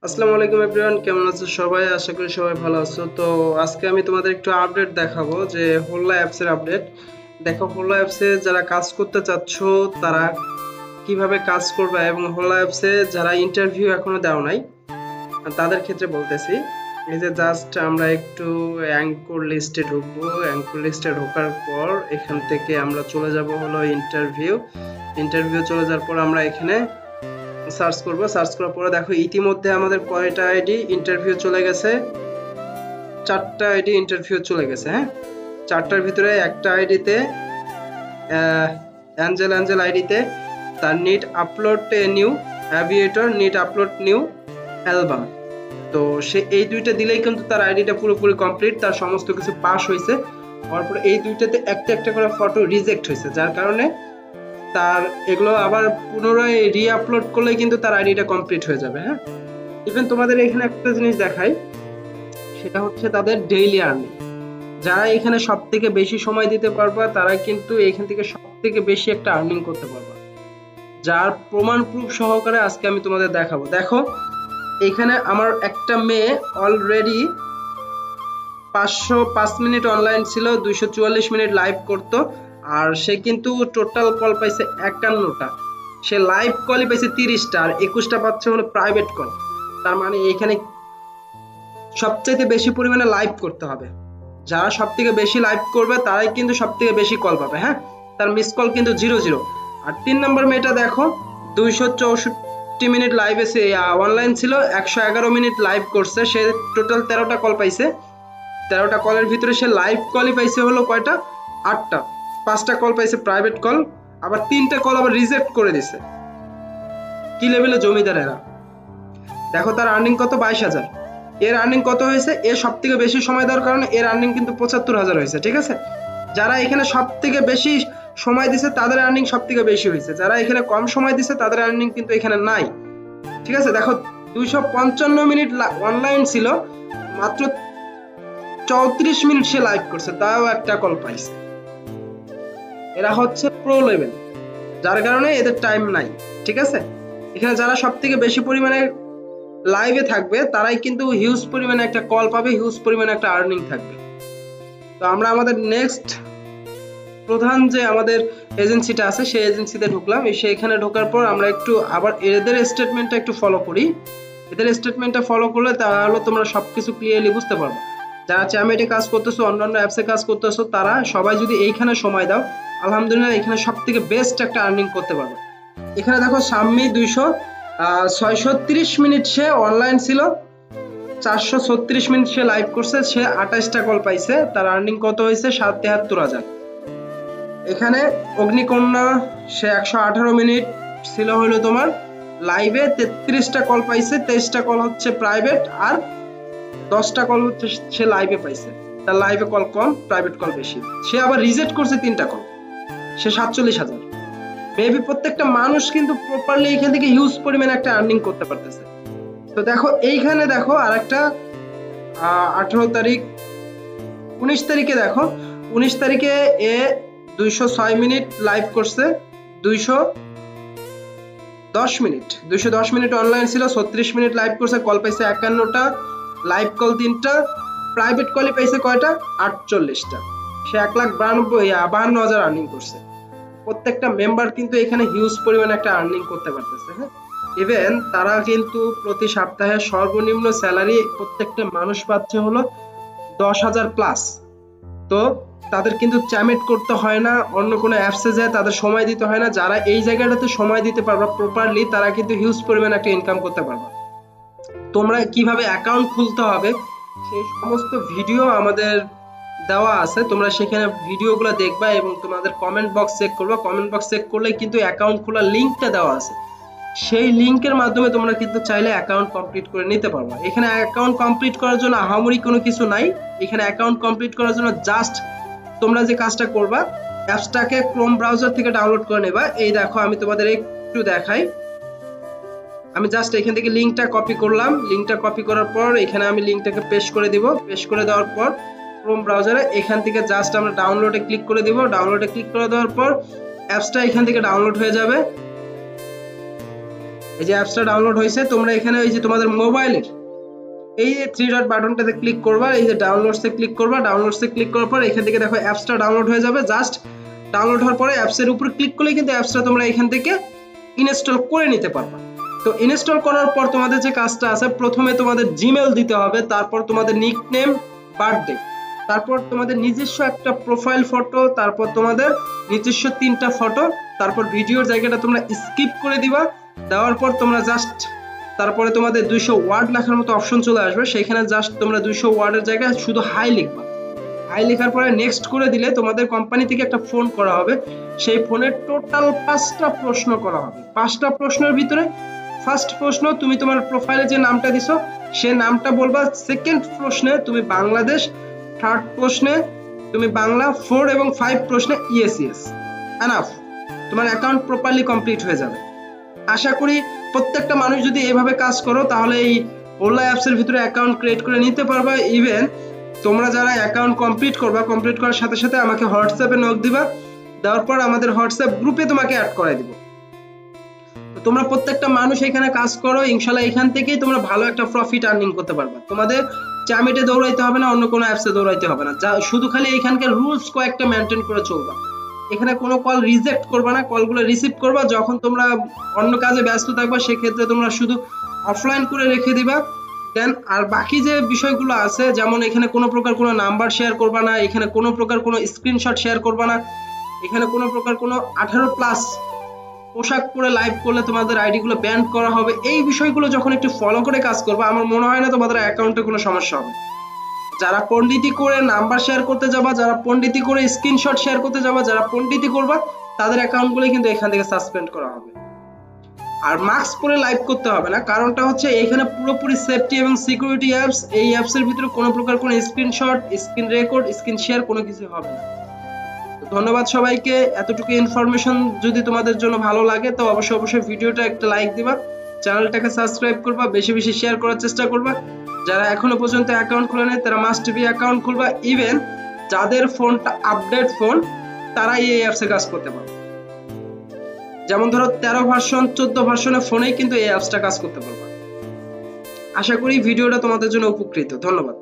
আসসালামু আলাইকুম এভরিওয়ান, কেমন আছো সবাই? আশা করি সবাই ভালো আছো। তো আজকে আমি তোমাদের একটু আপডেট দেখাবো, যে হোল্লা অ্যাপসের আপডেট। দেখো, হোল্লা অ্যাপসে যারা কাজ করতে চাচ্ছ তারা কিভাবে কাজ করবে, এবং হোল্লা অ্যাপসে যারা ইন্টারভিউ এখনো দেও নাই তাদের ক্ষেত্রে বলতেছি। এই যে জাস্ট আমরা একটু অ্যাঙ্কর লিস্টে ঢুকবো। অ্যাঙ্কর লিস্টে ঢোকার পর এখান থেকে আমরা চলে যাব হলো ইন্টারভিউ। ইন্টারভিউ চলে যাওয়ার পর আমরা এখানে সার্চ করব। সার্চ করার পরে দেখো ইতিমধ্যে আমাদের কয়টা আইডি ইন্টারভিউ চলে গেছে। 4টা আইডি ইন্টারভিউ চলে গেছে। হ্যাঁ, 4টার ভিতরে একটা আইডিতে অ্যাঞ্জেল আইডিতে তার need upload new aviator, need upload new album. তো সে এই দুইটা দিলেই কিন্তু তার আইডিটা পুরোপুরি কমপ্লিট, তার সমস্ত কিছু পাস হয়েছে। হওয়ার পরে এই দুইটাতে একটা একটা করে ফটো রিজেক্ট হয়েছে, যার কারণে তার এগুলো আবার পুনরায় রি-আপলোড করলে কিন্তু তার আইডিটা কমপ্লিট হয়ে যাবে। হ্যাঁ, ইভেন তোমাদের এখানে একটা জিনিস দেখাই, সেটা হচ্ছে তাদের ডেইলি আর্নিং। যারা এখানে সব থেকে বেশি সময় দিতে পারবা তারা কিন্তু এখান থেকে সব থেকে বেশি একটা আর্নিং করতে পারবা, যার প্রমাণ প্রুফ সহকারে আজকে আমি তোমাদের দেখাবো। দেখো, এখানে আমার একটা মেয়ে অলরেডি 505 মিনিট অনলাইন ছিল, 244 মিনিট লাইভ করতো, আর সে কিন্তু টোটাল কল পাইছে 51টা। সে লাইভ কলই পাইছে 30টা, আর 21টা পাচ্ছে হলো প্রাইভেট কল। তার মানে এখানে সবচাইতে বেশি পরিমাণে লাইভ করতে হবে। যারা সব থেকে বেশি লাইভ করবে তারাই কিন্তু সব থেকে বেশি কল পাবে। হ্যাঁ, তার মিস কল কিন্তু 0 0। আর 3 নম্বর মেয়েটা দেখো, 264 মিনিট লাইভে সে অনলাইন ছিল, 111 মিনিট লাইভ করছে, সে টোটাল 13টা কল পাইছে। 13টা কলের ভিতরে সে লাইভ কলই পাইছে হলো কয়টা? 8টা। 5টা কল পাইছে প্রাইভেট কল, আবার 3টা কল আবার রিজেক্ট করে দিছে। কি লেভেলে জমিদার এরা! দেখো তার আর্নিং কত, 22,000। এর আর্নিং কত হয়েছে? এর সব থেকে বেশি সময় দেওয়ার কারণে এর আর্নিং কিন্তু 75,000 হয়েছে। ঠিক আছে, যারা এখানে সব থেকে বেশি সময় দিছে তাদের আর্নিং সব থেকে বেশি হয়েছে, যারা এখানে কম সময় দিছে তাদের আর্নিং কিন্তু এখানে নাই। ঠিক আছে, দেখো 255 মিনিট অনলাইন ছিল, মাত্র 34 মিনিট সে লাইভ করছে, তাও একটা কল পাইছে। এরা হচ্ছে প্রো লেভেল, যার কারণে এদের টাইম নাই। ঠিক আছে, এখানে যারা সব থেকে বেশি পরিমাণে লাইভে থাকবে তারাই কিন্তু হিউজ পরিমাণে একটা কল পাবে, হিউজ পরিমাণে একটা আর্নিং থাকবে। তো আমরা আমাদের নেক্সট প্রধান যে আমাদের এজেন্সিটা আছে সেই এজেন্সিতে ঢুকলাম। সেইখানে ঢোকার পর আমরা একটু আবার এদের স্টেটমেন্টটা একটু ফলো করি। এদের স্টেটমেন্টটা ফলো করলে তাহলে তোমরা সবকিছু ক্লিয়ারলি বুঝতে পারবে। যারা চ্যামেটে কাজ করতেছো, অন্যান্য অ্যাপসে কাজ করতেছো, তারা সবাই যদি এইখানে সময় দাও, আলহামদুলিল্লাহ এখানে সব থেকে বেস্ট একটা আর্নিং করতে পারবে। এখানে দেখো সাম্মি 630 মিনিট সে অনলাইন ছিল, 436 মিনিট সে লাইভ করছে, সে 28টা কল পাইছে, তার আর্নিং কত হয়েছে? 73,000। এখানে অগ্নিকন্যা, সে 118 মিনিট ছিল হলো তোমার লাইভে, 33টা কল পাইছে, 23টা কল হচ্ছে প্রাইভেট, আর 10টা কল হচ্ছে সে লাইভে পাইছে। তার লাইভে কল কম, প্রাইভেট কল বেশি। সে আবার রিজেক্ট করছে 3টা কল, সে 47,000। মেবি প্রত্যেকটা মানুষ কিন্তু প্রপারলি এখান থেকে হিউজ পরিমাণে একটা আর্নিং করতে পারতেছে। তো দেখো এইখানে দেখো আরেকটা 18 তারিখ, 19 তারিখে দেখো, 19 তারিখে এ 206 মিনিট লাইভ করছে, 210 মিনিট অনলাইন ছিল, 36 মিনিট লাইভ করছে, কল পাইছে 51টা, লাইভ কল 3টা, প্রাইভেট কলই পাইছে কয়টা? 48টা। সে 1,52,000 আর্নিং করছে। প্রত্যেকটা মেম্বার কিন্তু এখানে হিউজ পরিমাণে একটা আর্নিং করতে পারতেছে। হ্যাঁ, ইভেন তারা কিন্তু প্রতি সপ্তাহে সর্বনিম্ন স্যালারি প্রত্যেকটা মানুষ পাচ্ছে হলো 10,000 প্লাস। তো তাদের কিন্তু চ্যামেট করতে হয় না, অন্য কোনো অ্যাপসে যায় তাদের সময় দিতে হয় না। যারা এই জায়গাটাতে সময় দিতে পারবা প্রপারলি, তারা কিন্তু হিউজ পরিমাণে একটা ইনকাম করতে পারবা। তোমরা কিভাবে অ্যাকাউন্ট খুলতে হবে সেই সমস্ত ভিডিও আমাদের দেওয়া আছে, তোমরা সেখানে ভিডিওগুলো দেখবা এবং তোমাদের কমেন্ট বক্স চেক করবা। কমেন্ট বক্স চেক করলে কিন্তু অ্যাকাউন্ট খোলার লিঙ্কটা দেওয়া আছে, সেই লিঙ্কের মাধ্যমে তোমরা কিন্তু চাইলে অ্যাকাউন্ট কমপ্লিট করে নিতে পারবা। এখানে অ্যাকাউন্ট কমপ্লিট করার জন্য আহামরি কোনো কিছু নাই। এখানে অ্যাকাউন্ট কমপ্লিট করার জন্য জাস্ট তোমরা যে কাজটা করবা, অ্যাপসটাকে ক্রোম ব্রাউজার থেকে ডাউনলোড করে নেবা। এই দেখো আমি তোমাদের একটু দেখাই, আমি জাস্ট এখান থেকে লিঙ্কটা কপি করলাম। লিঙ্কটা কপি করার পর এখানে আমি লিঙ্কটাকে পেস্ট করে দিব। পেস্ট করে দেওয়ার পর ক্রোম ব্রাউজারে এখান থেকে জাস্ট আমরা ডাউনলোডে ক্লিক করে দিব। ডাউনলোডে ক্লিক করে দেওয়ার পর অ্যাপসটা এখান থেকে ডাউনলোড হয়ে যাবে। এই যে অ্যাপসটা ডাউনলোড হয়েছে, তোমরা এখানে এই যে তোমাদের মোবাইলের এই যে 3 ডট বাটনটাতে ক্লিক করবা, এই যে ডাউনলোডসে ক্লিক করবা, ডাউনলোডসে ক্লিক করার পর এখান থেকে দেখো অ্যাপসটা ডাউনলোড হয়ে যাবে। জাস্ট ডাউনলোড হওয়ার পরে অ্যাপসের উপর ক্লিক করলে কিন্তু অ্যাপসটা তোমরা এখান থেকে ইনস্টল করে নিতে পারবা। তো ইনস্টল করার পর তোমাদের যে কাজটা আছে, প্রথমে তোমাদের জিমেল দিতে হবে, তারপর তোমাদের নিকনেম, বার্থডে, তারপর তোমাদের নিজস্ব একটা প্রোফাইল ফটো, তারপর তোমাদের নিজস্ব 3টা ফটো, তারপর ভিডিওর জায়গাটা তোমরা স্কিপ করে দিবা। দেওয়ার পর তোমরা জাস্ট তারপরে তোমাদের 200 ওয়ার্ড লেখার মতো অপশন চলে আসবে, সেখানে জাস্ট তোমরা 200 ওয়ার্ডের জায়গায় শুধু হাই লিখবা। হাই লেখার পরে নেক্সট করে দিলে তোমাদের কোম্পানি থেকে একটা ফোন করা হবে। সেই ফোনের টোটাল 5টা প্রশ্ন করা হবে। 5টা প্রশ্নের ভিতরে ফার্স্ট প্রশ্ন তুমি তোমার প্রোফাইলে যে নামটা দিছো সে নামটা বলবা, সেকেন্ড প্রশ্নে তুমি বাংলাদেশ, থার্ড প্রশ্নে তুমি বাংলা, 4 এবং 5 প্রশ্নে ইয়েস ইয়েস। এনাফ, তোমার অ্যাকাউন্ট প্রপারলি কমপ্লিট হয়ে যাবে। আশা করি প্রত্যেকটা মানুষ যদি এইভাবে কাজ করো তাহলে এই ওলা অ্যাপসের ভিতরে অ্যাকাউন্ট ক্রিয়েট করে নিতে পারবা। ইভেন তোমরা যারা অ্যাকাউন্ট কমপ্লিট করবা, কমপ্লিট করার সাথে সাথে আমাকে হোয়াটসঅ্যাপে নক দিবা, দেওয়ার পর আমাদের হোয়াটসঅ্যাপ গ্রুপে তোমাকে অ্যাড করাই দিব। তোমরা প্রত্যেকটা মানুষ এখানে কাজ করো, ইনশাল্লাহ এখান থেকেই তোমরা ভালো একটা প্রফিট আর্নিং করতে পারবা। তোমাদের চামিটে দৌড়াইতে হবে না, অন্য কোনো অ্যাপসে দৌড়াইতে হবে না, যা শুধু খালি এখানকার রুলস কয়েকটা মেনটেন করে চলবা। এখানে কোনো কল রিজেক্ট করবা না, কলগুলো রিসিভ করবা যখন তোমরা অন্য কাজে ব্যস্ত থাকবা, সেক্ষেত্রে তোমরা শুধু অফলাইন করে রেখে দিবা। দেন আর বাকি যে বিষয়গুলো আছে, যেমন এখানে কোনো প্রকার কোনো নাম্বার শেয়ার করবা না, এখানে কোনো প্রকার কোনো স্ক্রিনশট শেয়ার করবা না, এখানে কোনো প্রকার কোনো 18+ পোশাক পরে লাইভ করলে তোমাদের আইডি গুলো ব্যান করা হবে। এই বিষয়গুলো যখন একটু ফলো করে কাজ করবা, আমার মনে হয় না তোমাদের অ্যাকাউন্টে কোনো সমস্যা হবে। যারা পন্ডিতি করে নাম্বার শেয়ার করতে যাবা, যারা পন্ডিতি করে স্ক্রিনশট শেয়ার করতে যাবা, যারা পন্ডিতি করবা, তাদের অ্যাকাউন্টগুলো কিন্তু এখান থেকে সাসপেন্ড করা হবে। আর মাস্ক পরে লাইভ করতে হবে না, কারণটা হচ্ছে এখানে পুরোপুরি সেফটি এবং সিকিউরিটি অ্যাপস। এই অ্যাপসের ভিতরে কোনো প্রকার কোনো screenshot, screen record, screen share কোনো কিছু হবে না। ধন্যবাদ সবাইকে। এতটুকু ইনফরমেশন যদি তোমাদের জন্য ভালো লাগে তো অবশ্যই ভিডিওটা একটা লাইক দিবা, চ্যানেলটাকে সাবস্ক্রাইব করবা, বেশি বেশি শেয়ার করার চেষ্টা করবা। যারা এখনো পর্যন্ত অ্যাকাউন্ট খোলে নাই তারা মাস্ট বি অ্যাকাউন্ট খুলবা। ইভেন যাদের ফোনটা আপডেট ফোন তারাই এই অ্যাপসে কাজ করতে পারবে। যেমন ধরো 13 ভার্সন 14 ভার্সনের ফোনেই কিন্তু এই অ্যাপসটা কাজ করতে পারবা। আশা করি ভিডিওটা তোমাদের জন্য উপকৃত। ধন্যবাদ।